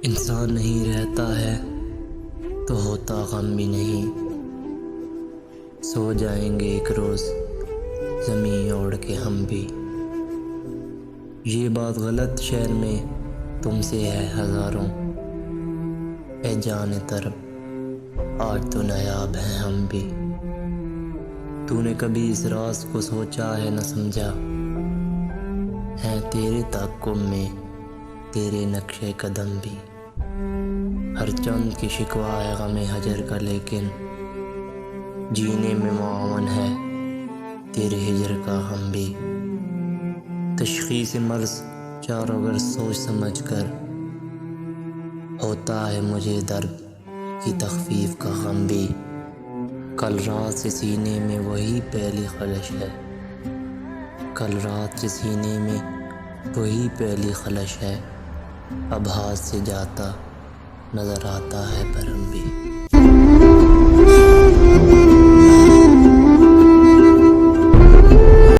انسان نہیں رہتا ہے تو ہوتا غم بھی نہیں، سو جائیں گے ایک روز زمین اوڑھ کے ہم بھی۔ یہ بات غلط شہر میں تم سے ہے ہزاروں، اے جان طرب آج تو نایاب ہیں ہم بھی۔ تو نے کبھی اس راز کو سوچا ہے نہ سمجھا، ہیں تیرے تعاقب میں تیرے نقش قدم بھی۔ ہر چند کی شکوہ ہے غم ہجر کا، لیکن جینے میں معاون ہے تیرے ہجر کا ہم بھی۔ تشخیص مرض چاروں گر سوچ سمجھ کر، ہوتا ہے مجھے درد کی تخفیف کا غم بھی۔ کل رات سے سینے میں وہی پہلی خلش ہے، کل رات سے سینے میں وہی پہلی خلش ہے، اب ہاتھ سے جاتا نظر آتا ہے بھرم بھی۔